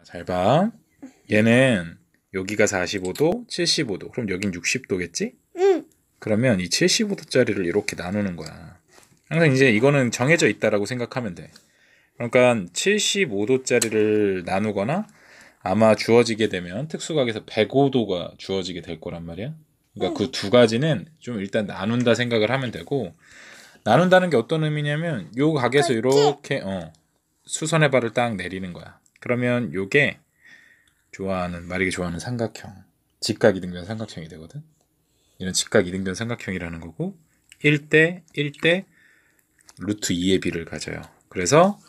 잘 봐. 얘는 여기가 45도, 75도. 그럼 여긴 60도겠지? 응. 그러면 이 75도짜리를 이렇게 나누는 거야. 항상 이제 이거는 정해져 있다라고 생각하면 돼. 그러니까 75도짜리를 나누거나 아마 주어지게 되면 특수각에서 105도가 주어지게 될 거란 말이야. 그러니까 그 두 가지는 좀 일단 나눈다 생각을 하면 되고, 나눈다는 게 어떤 의미냐면 요 각에서 이렇게 수선의 발을 딱 내리는 거야. 그러면 요게 말이게 좋아하는 삼각형, 직각 이등변 삼각형이 되거든. 이런 직각 이등변 삼각형이라는 거고, 1대 1대 루트 2의 비를 가져요. 그래서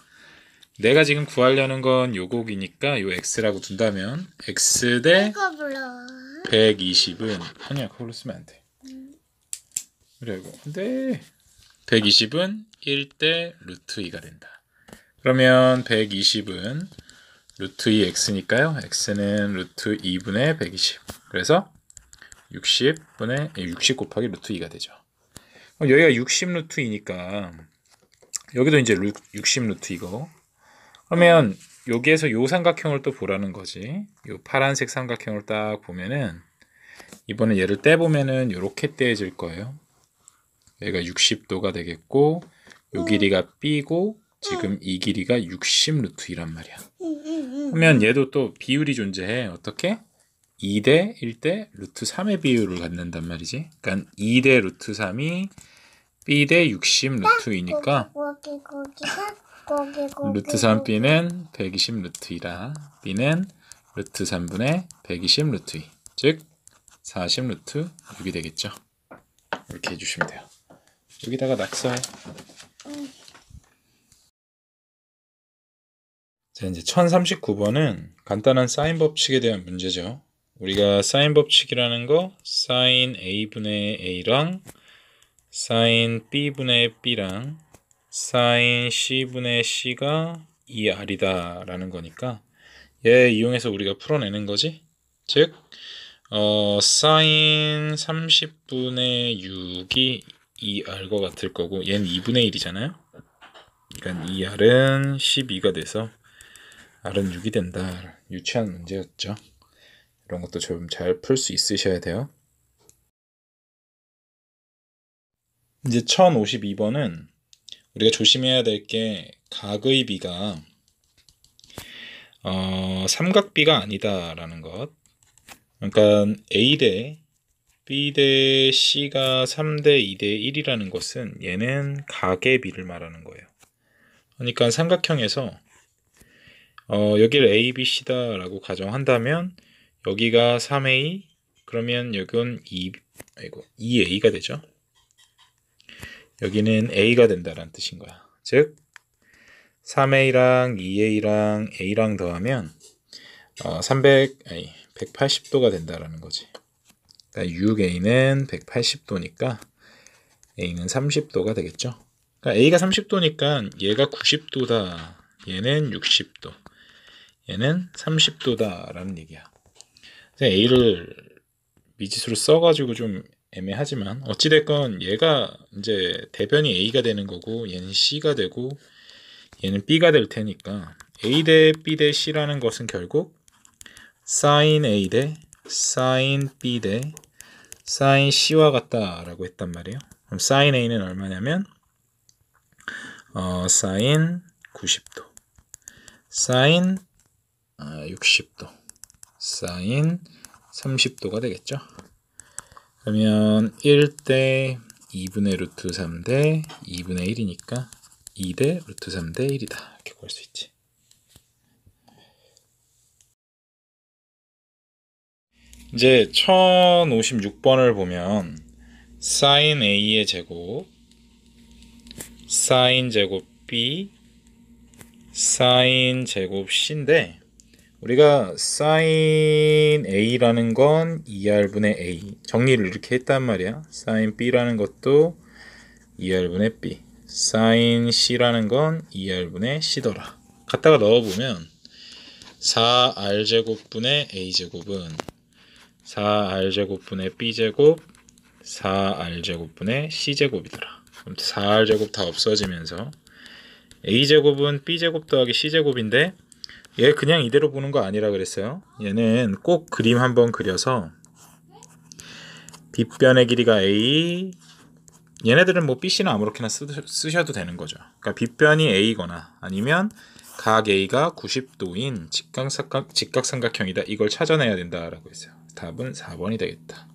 내가 지금 구하려는 건 요 곡이니까 요 x라고 둔다면 x 대 이거 불러. 120은 아니야, 그걸로 쓰면 안 돼. 그래, 이거 근데 120은 1대 루트 2가 된다. 그러면 120은 루트 2 x니까요. x는 루트 2분의 120. 그래서 60 곱하기 루트 2가 되죠. 여기가 60 루트 2니까 여기도 이제 60 루트 2고, 그러면 여기에서 요 삼각형을 또 보라는 거지. 요 파란색 삼각형을 딱 보면은 이번에 얘를 떼보면은 이렇게 떼질 거예요. 얘가 60도가 되겠고, 요 길이가 b고 지금 이 길이가 60 루트 2란 말이야. 그러면 얘도 또 비율이 존재해. 어떻게? 2대 1대 루트 3의 비율을 갖는단 말이지. 그러니까 2대 루트 3이 b대 60 루트 2니까 루트 3b는 120 루트 2라 b는 루트 3분의 120 루트 2, 즉 40 루트 6이 되겠죠. 이렇게 해주시면 돼요. 여기다가 낙서해. 자, 이제 1039번은 간단한 사인 법칙에 대한 문제죠. 우리가 사인 법칙이라는 거 사인 a분의 a랑 사인 b분의 b랑 사인 c분의 c가 2r이다 라는 거니까 얘 이용해서 우리가 풀어내는 거지. 즉 사인 30분의 6이 2r과 같을 거고, 얘는 2분의 1이잖아요. 그러니까 2r은 12가 돼서 r은 6이 된다. 유치한 문제였죠. 이런 것도 좀 잘 풀 수 있으셔야 돼요. 이제 1052번은 우리가 조심해야 될 게 각의 비가 삼각비가 아니다라는 것. 그러니까 A 대 B 대 C가 3대 2대 1이라는 것은 얘는 각의 비를 말하는 거예요. 그러니까 삼각형에서 여기를 A, B, C다라고 가정한다면 여기가 3A, 그러면 여기는 2A가 되죠. 여기는 A가 된다라는 뜻인 거야. 즉 3A랑 2A랑 A랑 더하면 180도가 된다라는 거지. 그러니까 6A는 180도니까 A는 30도가 되겠죠. 그러니까 A가 30도니까 얘가 90도다. 얘는 60도. 얘는 30도다라는 얘기야. A를 미지수로 써가지고 좀 애매하지만 어찌됐건 얘가 이제 대변이 A가 되는 거고, 얘는 C가 되고, 얘는 B가 될 테니까 A 대 B 대 C라는 것은 결국 sin A 대 sin B 대 sin C와 같다라고 했단 말이에요. 그럼 sin A는 얼마냐면 sin 90도, sin 60도, sin 30도가 되겠죠. 그러면 1대 2분의 루트 3 대 2분의 1이니까 2대 루트 3 대 1이다. 이렇게 구할 수 있지. 이제 1056번을 보면 sin A의 제곱, sin 제곱 B, sin 제곱 C인데, 우리가 sin A라는 건 2R분의 A, 정리를 이렇게 했단 말이야. sin B라는 것도 2R분의 B, sin C라는 건 2R분의 C더라. 갖다가 넣어보면 4R제곱분의 A제곱은 4R제곱분의 B제곱, 4R제곱분의 C제곱이더라. 그럼 4R제곱 다 없어지면서 A제곱은 B제곱 더하기 C제곱인데 얘 그냥 이대로 보는 거 아니라 그랬어요. 얘는 꼭 그림 한번 그려서 빗변의 길이가 A, 얘네들은 뭐 BC는 아무렇게나 쓰셔도 되는 거죠. 그러니까 빗변이 A거나 아니면 각 A가 90도인 직각삼각형이다. 이걸 찾아내야 된다라고 했어요. 답은 4번이 되겠다.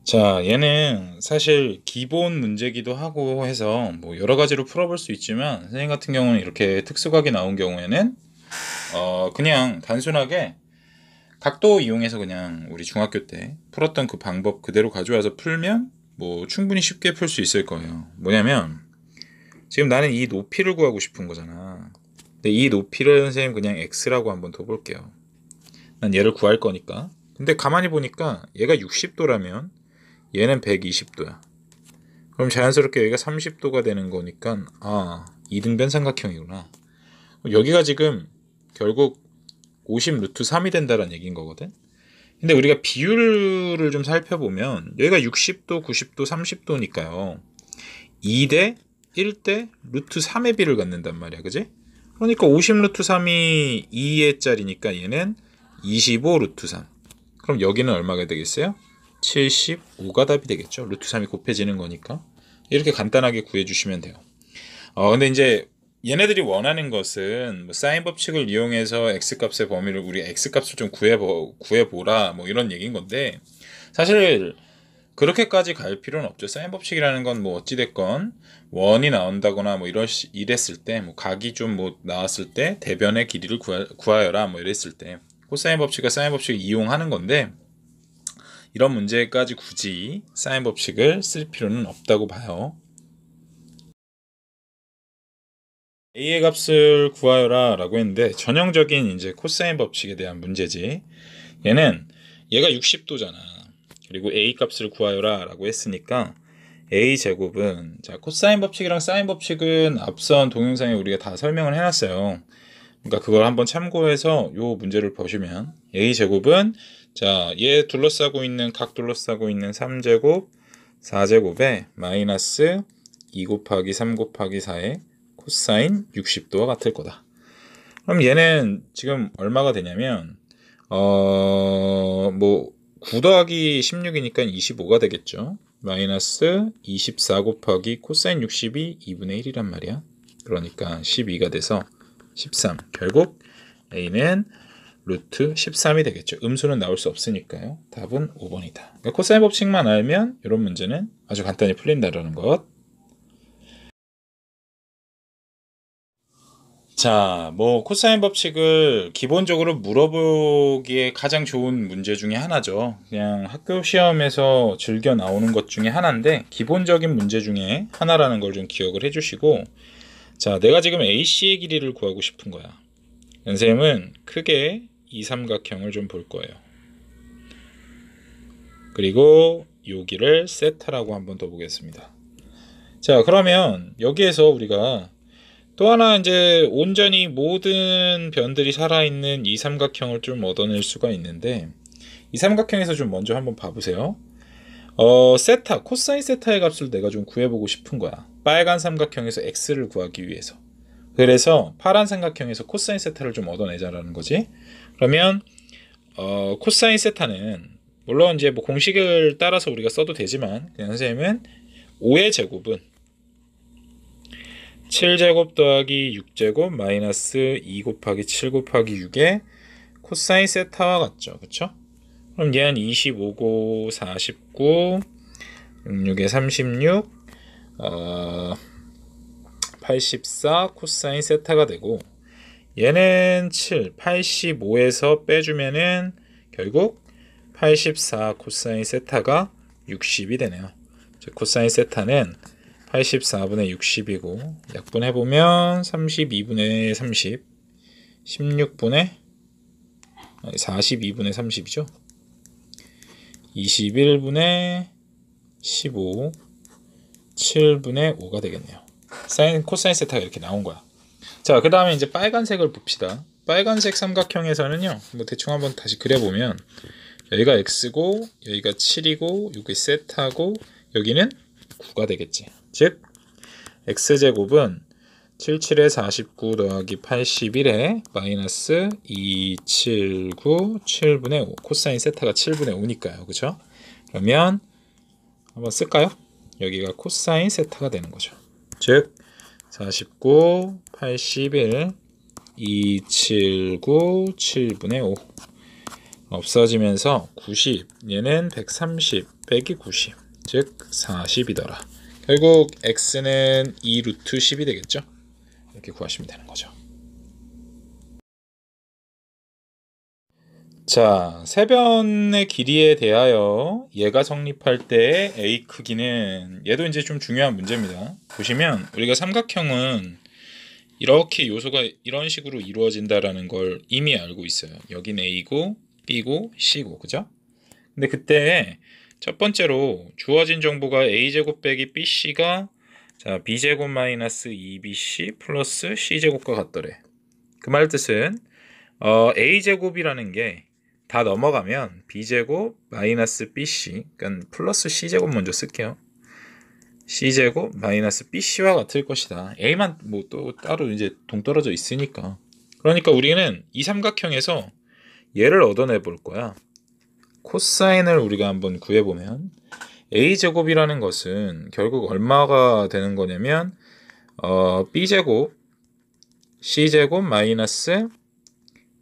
자, 얘는 사실 기본 문제기도 하고 해서 뭐 여러 가지로 풀어볼 수 있지만 선생님 같은 경우는 이렇게 특수각이 나온 경우에는 그냥 단순하게 각도 이용해서 그냥 우리 중학교 때 풀었던 그 방법 그대로 가져와서 풀면 뭐 충분히 쉽게 풀 수 있을 거예요. 뭐냐면 지금 나는 이 높이를 구하고 싶은 거잖아. 근데 이 높이를 선생님 그냥 x라고 한번 둬볼게요. 난 얘를 구할 거니까. 근데 가만히 보니까 얘가 60도라면 얘는 120도야. 그럼 자연스럽게 여기가 30도가 되는 거니까 2등변 삼각형이구나. 여기가 지금 결국 50 루트 3이 된다는 얘기인 거거든. 근데 우리가 비율을 좀 살펴보면 여기가 60도, 90도, 30도니까요. 2대 1대 루트 3의 비를 갖는단 말이야. 그지? 그러니까 50 루트 3이 2의 짜리니까 얘는 25 루트 3. 그럼 여기는 얼마가 되겠어요? 75가 답이 되겠죠. 루트 3이 곱해지는 거니까. 이렇게 간단하게 구해주시면 돼요. 근데 이제 얘네들이 원하는 것은 뭐 사인 법칙을 이용해서 x값의 범위를 우리 x값을 좀 구해보라 뭐 이런 얘기인 건데 사실 그렇게까지 갈 필요는 없죠. 사인 법칙이라는 건 뭐 어찌됐건 원이 나온다거나 뭐 이랬을 때 뭐 각이 좀 뭐 나왔을 때 대변의 길이를 구하여라 뭐 이랬을 때 코사인 법칙과 사인 법칙을 이용하는 건데 이런 문제까지 굳이 사인 법칙을 쓸 필요는 없다고 봐요. a의 값을 구하여라 라고 했는데 전형적인 이제 코사인 법칙에 대한 문제지. 얘가 60도잖아. 그리고 a 값을 구하여라 라고 했으니까 a 제곱은 자 코사인 법칙이랑 사인 법칙은 앞선 동영상에 우리가 다 설명을 해놨어요. 그러니까 그걸 한번 참고해서 요 문제를 보시면 a 제곱은 자 얘 둘러싸고 있는 각 둘러싸고 있는 3제곱 4제곱에 마이너스 2 곱하기 3 곱하기 4의 코사인 60도와 같을 거다. 그럼 얘는 지금 얼마가 되냐면 뭐 9 더하기 16이니까 25가 되겠죠. 마이너스 24 곱하기 코사인 60이 2분의 1이란 말이야. 그러니까 12가 돼서 13. 결국 a는 루트 13이 되겠죠. 음수는 나올 수 없으니까요. 답은 5번이다. 그러니까 코사인 법칙만 알면 이런 문제는 아주 간단히 풀린다라는 것. 자, 뭐 코사인 법칙을 기본적으로 물어보기에 가장 좋은 문제 중에 하나죠. 그냥 학교 시험에서 즐겨 나오는 것 중에 하나인데 기본적인 문제 중에 하나라는 걸 좀 기억을 해주시고 자, 내가 지금 AC의 길이를 구하고 싶은 거야. 선생님은 크게 이 삼각형을 좀 볼 거예요. 그리고 여기를 세타라고 한번 더 보겠습니다. 자, 그러면 여기에서 우리가 또 하나 이제 온전히 모든 변들이 살아있는 이 삼각형을 좀 얻어낼 수가 있는데 이 삼각형에서 좀 먼저 한번 봐보세요. 세타, 코사인 세타의 값을 내가 좀 구해보고 싶은 거야. 빨간 삼각형에서 x를 구하기 위해서. 그래서 파란 삼각형에서 코사인 세타를 좀 얻어내자라는 거지. 그러면 코사인 세타는 물론 이제 뭐 공식을 따라서 우리가 써도 되지만 그냥 선생님은 5의 제곱은 7제곱 더하기 6제곱 마이너스 2 곱하기 7 곱하기 6의 코사인 세타와 같죠. 그쵸? 그럼 얘는 25고 49 6에 36 84 코사인 세타가 되고 얘는 7 85에서 빼주면은 결국 84 코사인 세타가 60이 되네요. 코사인 세타는 84분의 60이고 약분해보면 32분의 30 16분의 42분의 30이죠. 21분의 15 7분의 5가 되겠네요. 사인 코사인 세타가 이렇게 나온 거야. 자, 그 다음에 이제 빨간색을 봅시다. 빨간색 삼각형에서는요, 뭐 대충 한번 다시 그려보면 여기가 x고 여기가 7이고 여기 세타고 여기는 9가 되겠지. 즉 x제곱은 77에 49 더하기 81에 마이너스 279 7분의 5. 코사인 세타가 7분의 5니까요. 그죠? 그러면 한번 쓸까요? 여기가 코사인 세타가 되는 거죠. 즉 49, 81, 279, 7분의 5 없어지면서 90, 얘는 130 빼기 90, 즉 40이더라. 결국 x는 2 루트 10이 되겠죠? 이렇게 구하시면 되는 거죠. 자, 세변의 길이에 대하여 얘가 성립할 때 a 크기는, 얘도 이제 좀 중요한 문제입니다. 보시면 우리가 삼각형은 이렇게 요소가 이런 식으로 이루어진다라는 걸 이미 알고 있어요. 여긴 a고 b고 c고, 그죠? 근데 그때 첫 번째로 주어진 정보가 a제곱 빼기 bc가 자 b제곱 마이너스 2bc 플러스 c제곱과 같더래. 그 말 뜻은 a제곱이라는 게 다 넘어가면 b제곱 마이너스 bc, 그러니까 플러스 c제곱 먼저 쓸게요. c제곱 마이너스 bc와 같을 것이다. a만 뭐 또 따로 이제 동떨어져 있으니까. 그러니까 우리는 이 삼각형에서 얘를 얻어내 볼 거야. 코사인을 우리가 한번 구해보면 a제곱이라는 것은 결국 얼마가 되는 거냐면 b제곱 c제곱 마이너스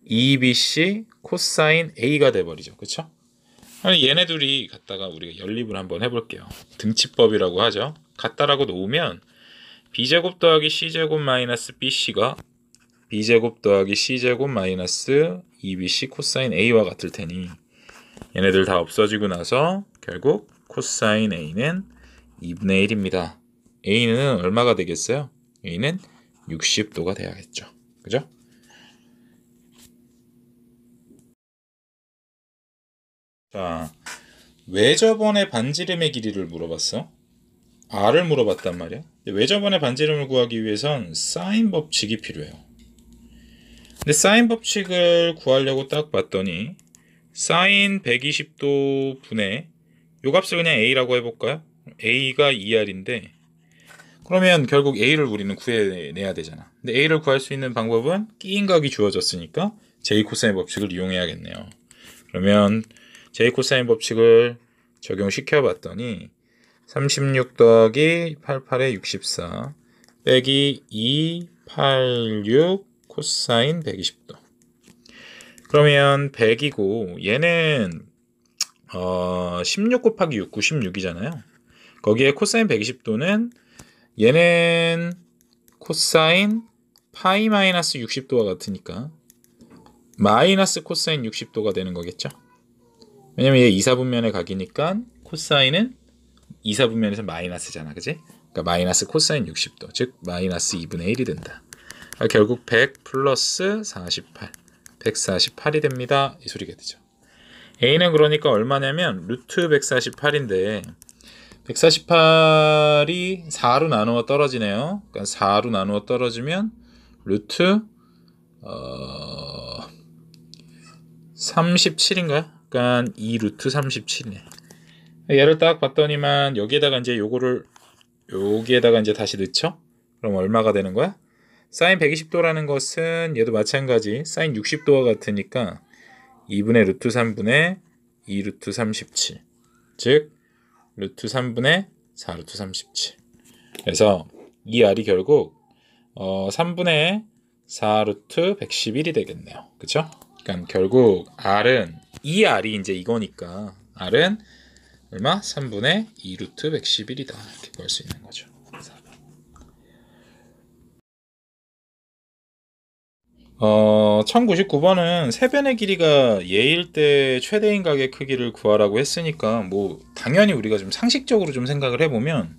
2bc 코사인 a가 돼버리죠. 그쵸? 얘네 둘이 갖다가 우리가 연립을 한번 해볼게요. 등치법이라고 하죠. 같다라고 놓으면 b제곱 더하기 c제곱 마이너스 bc가 b제곱 더하기 c제곱 마이너스 2bc 코사인 a와 같을 테니 얘네들 다 없어지고 나서 결국 코사인 a는 2분의 1입니다. a는 얼마가 되겠어요? a는 60도가 돼야겠죠. 그죠? 자, 왜 저번에 반지름의 길이를 물어봤어? r을 물어봤단 말이야. 왜 저번에 반지름을 구하기 위해선 사인 법칙이 필요해요. 근데 사인 법칙을 구하려고 딱 봤더니 사인 120도 분의 요 값을 그냥 a라고 해볼까요? a가 2r인데 그러면 결국 a를 우리는 구해내야 되잖아. 근데 a를 구할 수 있는 방법은 끼인 각이 주어졌으니까 제이코사인 법칙을 이용해야겠네요. 그러면 제이코사인 법칙을 적용시켜 봤더니 36 더하기 88에 64 빼기 286 코사인 120도. 그러면 100이고 얘는 16 곱하기 6, 96이잖아요. 거기에 코사인 120도는 얘는 코사인 파이 마이너스 60도와 같으니까 마이너스 코사인 60도가 되는 거겠죠. 왜냐면 얘 2사분면의 각이니까 코사인은 2사분면에서 마이너스잖아. 그지? 그러니까 마이너스 코사인 60도, 즉 마이너스 2분의 1이 된다. 그러니까 결국 100 플러스 48 148이 됩니다. 이 소리가 되죠. a는 그러니까 얼마냐면 루트 148인데 148이 4로 나누어 떨어지네요. 그러니까 4로 나누어 떨어지면 루트 37인가요? 그러니까 2 루트 37이네. 얘를 딱 봤더니만 여기에다가 이제 여기에다가 이제 다시 넣죠? 그럼 얼마가 되는 거야? 사인 120도라는 것은 얘도 마찬가지 사인 60도와 같으니까 2분의 루트 3분의 2 루트 37, 즉 루트 3분의 4 루트 37. 그래서 이 r이 결국 3분의 4 루트 111이 되겠네요. 그쵸? 그러니까 결국 r은 이 r이 이제 이거니까 r은 얼마? 3분의 2 루트 111이다. 이렇게 볼 수 있는 거죠. 1099번은 세변의 길이가 예일 때 최대인 각의 크기를 구하라고 했으니까 뭐 당연히 우리가 좀 상식적으로 좀 생각을 해보면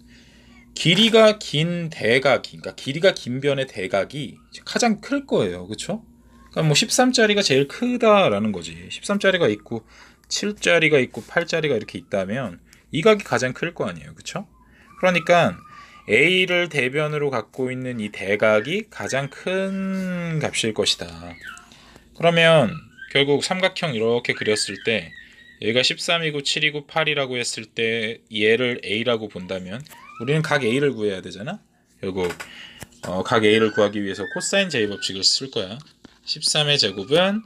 길이가 긴 대각이, 그러니까 길이가 긴 변의 대각이 가장 클 거예요. 그쵸? 그러니까 뭐 13짜리가 제일 크다라는 거지. 13짜리가 있고 7짜리가 있고 8짜리가 이렇게 있다면 이 각이 가장 클 거 아니에요. 그쵸? 그러니까 a를 대변으로 갖고 있는 이 대각이 가장 큰 값일 것이다. 그러면 결국 삼각형 이렇게 그렸을 때 얘가 13이고 7이고 8이라고 했을 때 얘를 a라고 본다면 우리는 각 a를 구해야 되잖아. 결국 각 a를 구하기 위해서 코사인 제곱법칙을 쓸 거야. 13의 제곱은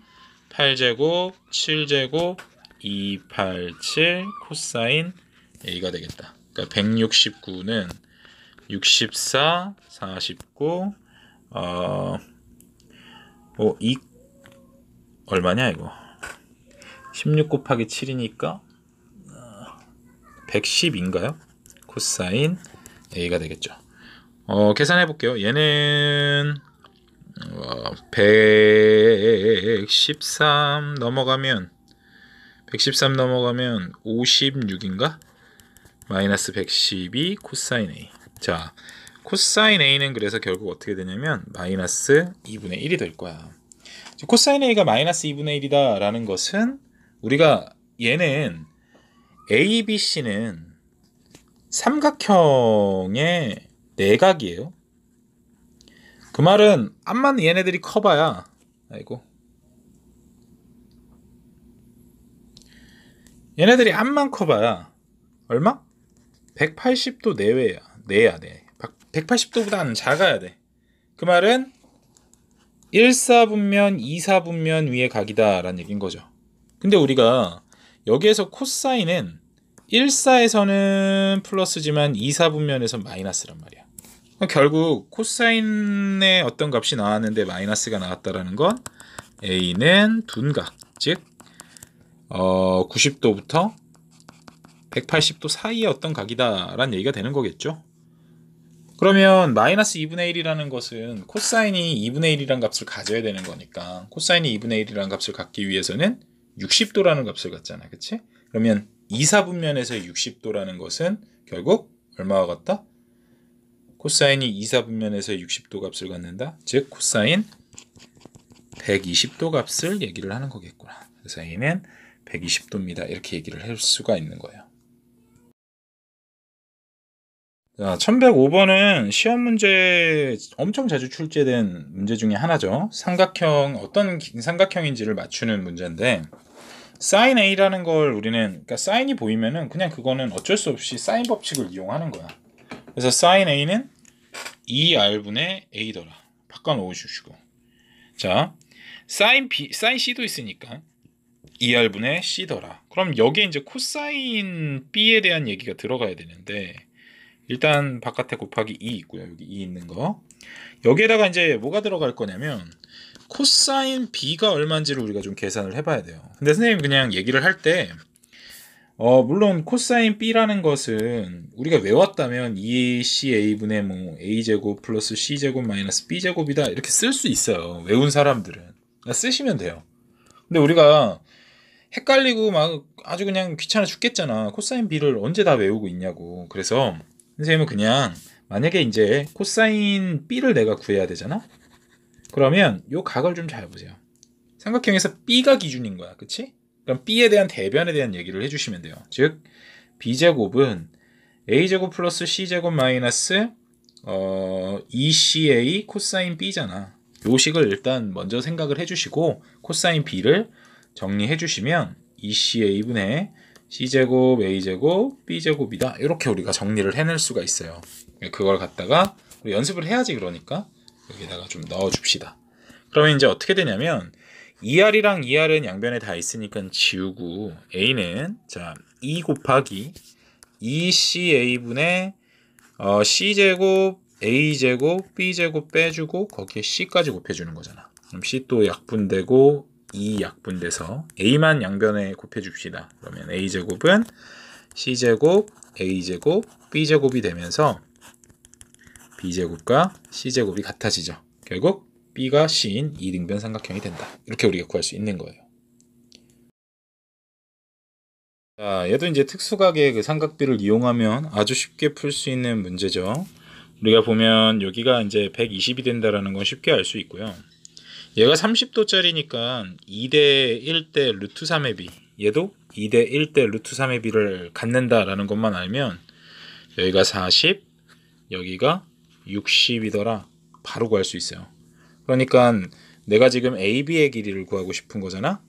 8제곱, 7제곱, 2, 8, 7 코사인 a가 되겠다. 그러니까 169는 64, 49, 2 얼마냐 이거? 16 곱하기 7이니까 110인가요? 코사인 a가 되겠죠. 계산해 볼게요. 얘는 113 넘어가면 56인가? 마이너스 112 코사인 a. 자, 코사인 a는 그래서 결국 어떻게 되냐면 마이너스 2분의 1이 될 거야. 코사인 a가 마이너스 2분의 1이다 라는 것은 우리가 얘는 ABC는 삼각형의 내각이에요. 그 말은 암만 얘네들이 커봐야 얘네들이 암만 커봐야 얼마? 180도 내야 돼. 180도보다는 작아야 돼. 그 말은 1사분면 2사분면 위의 각이다 라는 얘기인 거죠. 근데 우리가 여기에서 코사인은 1사에서는 플러스지만 2사분면에서 마이너스란 말이야. 결국 코사인의 어떤 값이 나왔는데 마이너스가 나왔다라는 건 a는 둔각, 즉 90도부터 180도 사이의 어떤 각이다라는 얘기가 되는 거겠죠. 그러면 마이너스 2분의 1이라는 것은 코사인이 2분의 1이라는 값을 가져야 되는 거니까 코사인이 2분의 1이라는 값을 갖기 위해서는 60도라는 값을 갖잖아. 그치? 그러면 2사분면에서의 60도라는 것은 결국 얼마와 같다? 코사인이 2사분면에서의 60도 값을 갖는다. 즉 코사인 120도 값을 얘기를 하는 거겠구나. 그래서 a는 120도입니다. 이렇게 얘기를 할 수가 있는 거예요. 자, 1105번은 시험 문제 엄청 자주 출제된 문제 중에 하나죠. 어떤 삼각형인지를 맞추는 문제인데 sin a라는 걸 우리는 그러니까 사인이 보이면은 그냥 그거는 어쩔 수 없이 사인 법칙을 이용하는 거야. 그래서 sin a는 2r분의 a더라. 바꿔놓으시고. 자, sin c도 있으니까 2r분의 c더라. 그럼 여기에 이제 코사인 b에 대한 얘기가 들어가야 되는데 일단 바깥에 곱하기 2 있고요. 여기 2 있는 거. 여기에다가 이제 뭐가 들어갈 거냐면 코사인 b가 얼마인지를 우리가 좀 계산을 해봐야 돼요. 근데 선생님 그냥 얘기를 할 때 물론 코사인 b라는 것은 우리가 외웠다면 2ca분의 뭐 a제곱 플러스 c제곱 마이너스 b제곱이다 이렇게 쓸 수 있어요. 외운 사람들은. 쓰시면 돼요. 근데 우리가 헷갈리고 막 아주 그냥 귀찮아 죽겠잖아. 코사인 b를 언제 다 외우고 있냐고. 그래서 선생님은 그냥 만약에 이제 코사인 b를 내가 구해야 되잖아. 그러면 요 각을 좀 잘 보세요. 삼각형에서 b가 기준인 거야. 그치? 그럼 b에 대한 대변에 대한 얘기를 해주시면 돼요. 즉 b제곱은 a제곱 플러스 c제곱 마이너스 2ca 코사인 b잖아. 요 식을 일단 먼저 생각을 해주시고 코사인 b를 정리해 주시면 2ca분의 c제곱 a제곱 b제곱이다. 이렇게 우리가 정리를 해낼 수가 있어요. 그걸 갖다가 연습을 해야지. 그러니까 여기다가 좀 넣어줍시다. 그러면 이제 어떻게 되냐면 2r이랑 2r은 양변에 다 있으니까 지우고 a는 자 2 곱하기 2ca분의 c제곱 a제곱 b제곱 빼주고 거기에 c까지 곱해주는 거잖아. 그럼 c 또 약분되고 2 약분돼서 a만 양변에 곱해줍시다. 그러면 a제곱은 c제곱 a제곱 b제곱이 되면서 b제곱과 c제곱이 같아지죠. 결국 b가 c인 2등변 삼각형이 된다. 이렇게 우리가 구할 수 있는 거예요. 자, 얘도 이제 특수각의 그 삼각비를 이용하면 아주 쉽게 풀 수 있는 문제죠. 우리가 보면 여기가 이제 120이 된다라는 건 쉽게 알 수 있고요. 얘가 30도짜리니까 2대 1대 루트 3의 b, 얘도 2대 1대 루트 3의 b를 갖는다라는 것만 알면 여기가 40, 여기가 60이더라. 바로 구할 수 있어요. 그러니까 내가 지금 AB의 길이를 구하고 싶은 거잖아.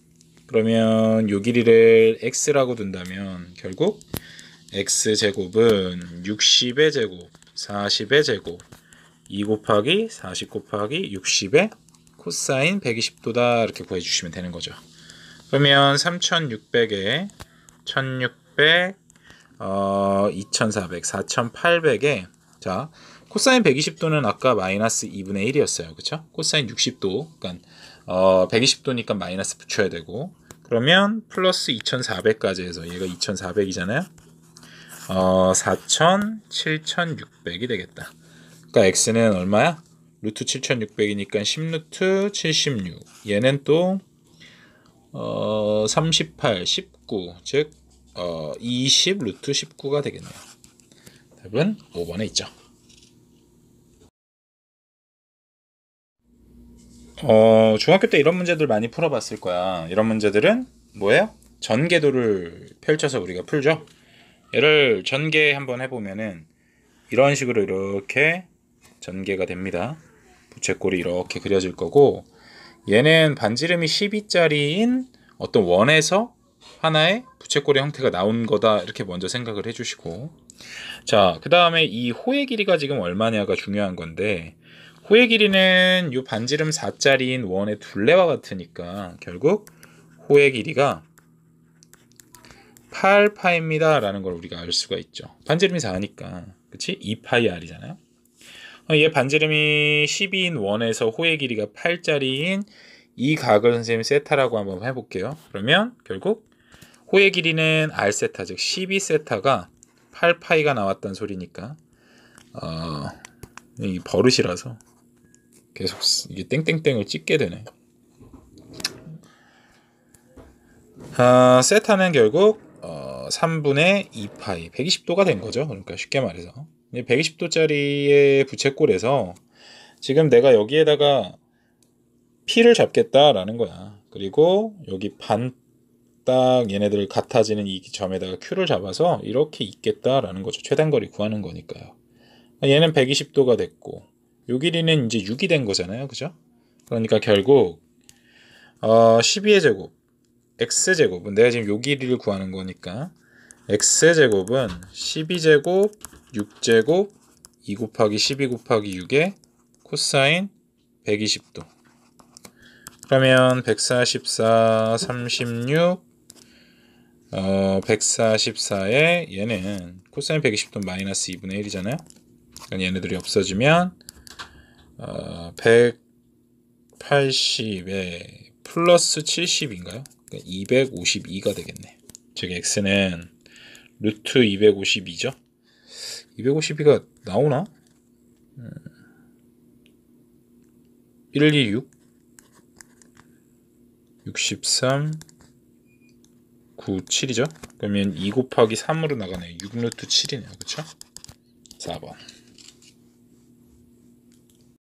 그러면 요 길이를 x라고 둔다면 결국 x제곱은 60의 제곱, 40의 제곱, 2 곱하기 40 곱하기 60의 코사인 120도다 이렇게 구해주시면 되는 거죠. 그러면 3600에 1600 2400 4800에 자 코사인 120도는 아까 마이너스 2분의 1이었어요. 그쵸? 코사인 60도 그러니까 120도니까 마이너스 붙여야 되고 그러면 플러스 2400까지 해서 얘가 2400이잖아요. 4000 7600이 되겠다. 그러니까 x는 얼마야? 루트 7600이니까 10루트 76 얘는 또 38 19 즉 20 루트 19가 되겠네요. 답은 5번에 있죠. 중학교 때 이런 문제들 많이 풀어봤을 거야. 이런 문제들은 뭐예요? 전개도를 펼쳐서 우리가 풀죠. 얘를 전개 한번 해보면은 이런 식으로 이렇게 전개가 됩니다. 부채꼴이 이렇게 그려질 거고 얘는 반지름이 12짜리인 어떤 원에서 하나의 부채꼴의 형태가 나온 거다 이렇게 먼저 생각을 해주시고 자, 그 다음에 이 호의 길이가 지금 얼마냐가 중요한 건데 호의 길이는 이 반지름 4짜리인 원의 둘레와 같으니까 결국 호의 길이가 8파입니다 라는 걸 우리가 알 수가 있죠. 반지름이 4니까 그치? 2파이 r이잖아요. 얘 반지름이 12인 원에서 호의 길이가 8짜리인 이 각을 선생님 세타라고 한번 해볼게요. 그러면 결국 호의 길이는 r세타 즉 12세타가 8파이가 나왔다는 소리니까 이 버릇이라서 계속 이게 땡땡땡을 찍게 되네. 세타는 결국 3분의 2파이 120도가 된 거죠. 그러니까 쉽게 말해서 120도짜리의 부채꼴에서 지금 내가 여기에다가 P를 잡겠다라는 거야. 그리고 여기 반 딱 얘네들 같아지는 이 점에다가 Q를 잡아서 이렇게 있겠다라는 거죠. 최단거리 구하는 거니까요. 얘는 120도가 됐고 요 길이는 이제 6이 된 거잖아요. 그죠? 그러니까 결국 12의 제곱 x제곱은 내가 지금 요 길이를 구하는 거니까 x제곱은 12제곱 6제곱 2 곱하기 12 곱하기 6의 코사인 120도 그러면 144 36 144에 얘는 코사인 120도 마이너스 2분의 1이잖아요. 그러니까 얘네들이 없어지면 180에 플러스 70인가요? 그러니까 252가 되겠네. 즉 x는 루트 252죠. 252가 나오나? 126 63 9 7이죠. 그러면 2 곱하기 3으로 나가네. 6루트 7이네요. 그쵸? 4번